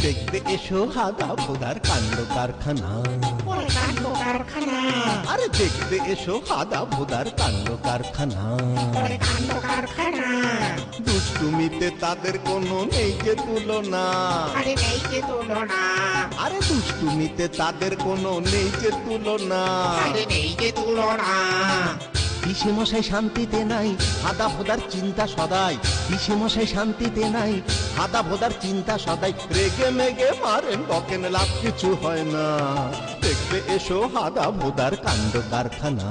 দেখতে এসো হাদা ভোদার কাণ্ড কারখানা। আরে দেখতে এসো হাদা ভোদার কাণ্ড কারখানা। দুষ্টুমিতে তাদের কোনো নেই যে তুলনা। আরে দুষ্টুমিতে তাদের কোনো নেই যে তুলনা। পিসে মশাই শান্তিতে নাই, হাদা ভোদার চিন্তা সদাই। পিসে মশাই শান্তিতে নাই, হাদা ভোদার চিন্তা সদাই। রেগে মেগে মারেন বকেন, লাভ কিছু হয় না। দেখতে এসো হাদা ভোদার কাণ্ড কারখানা।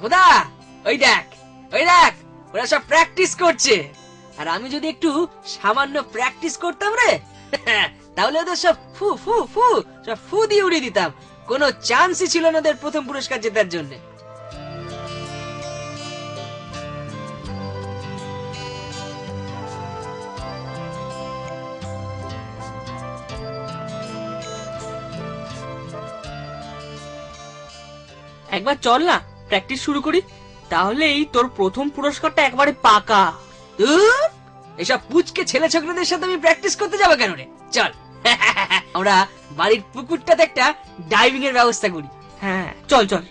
ভোদা, ওই দেখ ওরা সব প্র্যাকটিস করছে। আর আমি যদি একটু সামান্য প্র্যাকটিস করতাম রে, তাহলে ওদের সব ফু ফু ফু সব ফু দিয়ে উড়িয়ে দিতাম। কোনো চান্সই ছিল না ওদের প্রথম পুরস্কার জেতার জন্য। একবার চল না প্র্যাকটিস শুরু করি, তাহলেই তোর প্রথম পুরস্কারটা একবারে পাকা। এসব পুচকে ছেলে ছোকরাদের সাথে আমি প্র্যাকটিস করতে যাবো কেন রে? চল আমরা বাড়ির পুকুরটাতে একটা ডাইভিং এর ব্যবস্থা করি। হ্যাঁ চল চল।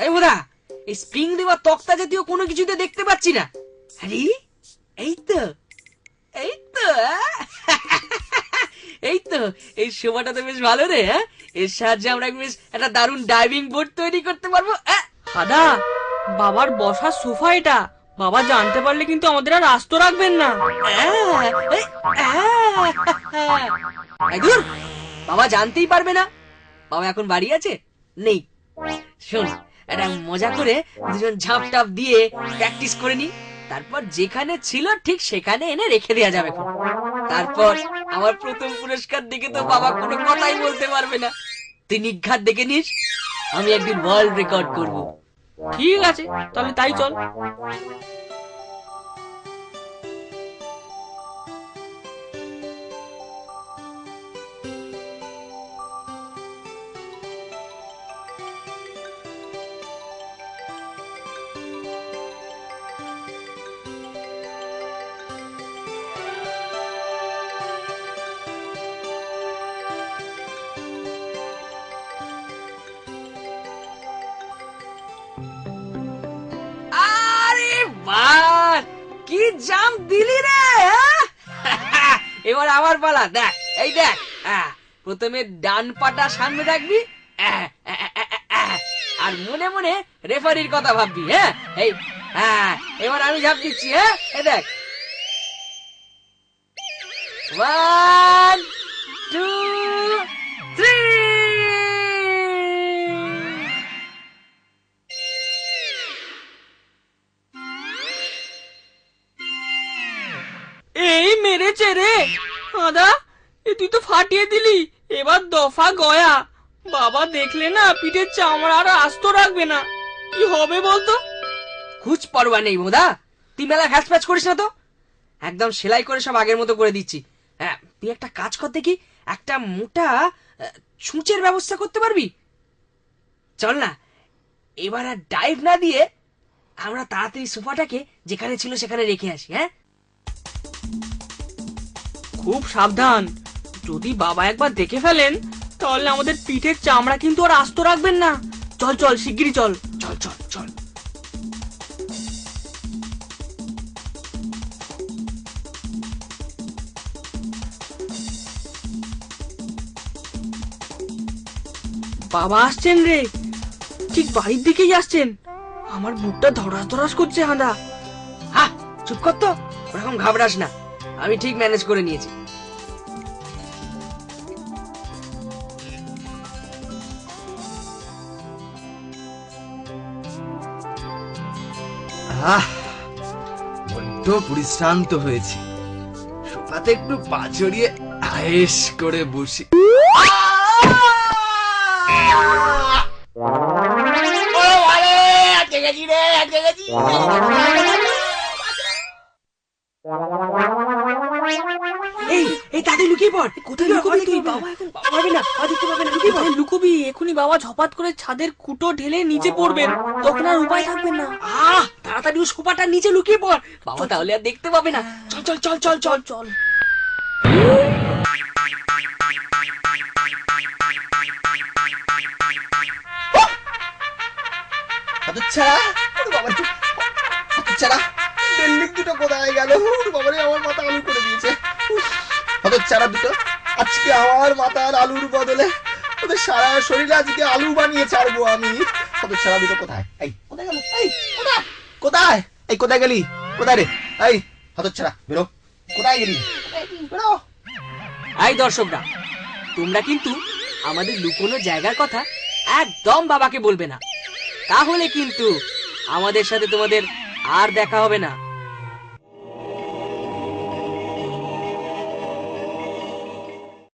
এই ভোদা, এই স্প্রিং দেওয়া তক্তা জাতীয় কোনো কিছুতে দেখতে পাচ্ছি না। আরে এই তো এই তো এই শোভাটা তো বেশ ভালো রে। এর সাহায্যে আমরা বেশ একটা দারুণ ডাইভিং বোর্ড তৈরি করতে পারবো। হাদা, বাবার বসার সোফা এটা, বাবা জানতে পারলে কিন্তু আমাদের আর আস্ত রাখবেন না। বাবা জানতেই পারবে না। বাবা এখন বাড়ি আছে? নেই। শোন, একটা মজা করে দুজন ঝাঁপ টাপ দিয়ে প্র্যাকটিস করে নি, তারপর যেখানে ছিল ঠিক সেখানে এনে রেখে দেওয়া যাবে। তারপর আমার প্রথম পুরস্কার দেখে তো বাবা কোনো কথাই বলতে পারবে না। তুই নিঘাত দেখে নিস, আমি একদিন ওয়ার্ল্ড রেকর্ড করব। ঠিক আছে, তাহলে তাই চল। কি জাম দিলি রে! এবার আমার পালা। দেখ, এই দেখ, প্রথমে ডান পাটা সামনে রাখবি আর মনে মনে রেফারির কথা ভাববি। এই এবার আমি ঝাঁপ দিচ্ছি। এই দেখ, 1 2 3। এই মেরেছে রে হাদা, তুই তো ফাটিয়ে দিলি। এবার দফা গয়া, বাবা দেখলে না পিঠের চামড়া আর আস্ত রাখবে না, কি হবে বলতো? কুছ পরোয়া নেই মোদা, তুই মেলা ফ্যাচ ফ্যাচ করিস না তো। একদম সেলাই করে সব আগের মতো করে দিচ্ছি। হ্যাঁ, তুই একটা কাজ কর দেখি, একটা মোটা ছুঁচের ব্যবস্থা করতে পারবি? চল না, এবার আর ডাইভ না দিয়ে আমরা তাড়াতাড়ি সোফাটাকে যেখানে ছিল সেখানে রেখে আসি। হ্যাঁ, খুব সাবধান, যদি বাবা একবার দেখে ফেলেন তাহলে আমাদের পিঠের চামড়া কিন্তু আর আস্ত রাখবেন না। চল চল শিগগিরই চল। চল চল চল। বাবা আসছেন রে, ঠিক বাড়ির দিকেই আসছেন। আমার বুকটা ধরাস ধরাস করছে হাঁদা। হ্যাঁ, চুপ কর তো, ওরকম ঘাবড়াস না, আমি ঠিক ম্যানেজ করে নিয়েছি। বড্ড পরিশ্রান্ত হয়েছি, সোফাতে একটু পা চড়িয়ে আয়েশ করে বসি। এই এই তাড়াতাড়ি লুকিয়ে পড়। কোথায় লুকোবি তুই? বাবা এখন পারবে না, পা দিতে পারবে না, লুকিয়ে পড়। কোথায় লুকোবি? এখনই বাবা ঝপাত করে ছাদের কুটো ঢেলে নিচে পড়বেন, তখন আর উপায় থাকবে না। তাড়াতাড়ি ও সোফাটা নিচে লুকিয়ে পড়, বাবা তাহলে আর দেখতে পাবে না। চল চল চল চল চল চল। হতচ্ছাড়া, ওরে বাবা, হতচ্ছাড়া, বিল্ডিং দুটো কোথায় গেল? ওরে বাবারে, আমার মাথা আলু করে দিয়েছে। হতচ্ছাড়া দুটো আজকে আমার মাথার আলুর বদলে ওদের সারা শরীরে আজকে আলু বানিয়ে ছাড়বো আমি। হতচ্ছাড়া দুটো কোথায়? এই কোথায় গেল? এই কোথায় কোথায়? এই কোথায় গেলি? কোথায় রে? এই হতচ্ছাড়া, বেরো। কোথায় গেলি? বেরো। এই দর্শকরা, তোমরা কিন্তু আমাদের লুকোনো জায়গার কথা একদম বাবাকে বলবে না, তাহলে কিন্তু আমাদের সাথে তোমাদের আর দেখা হবে না।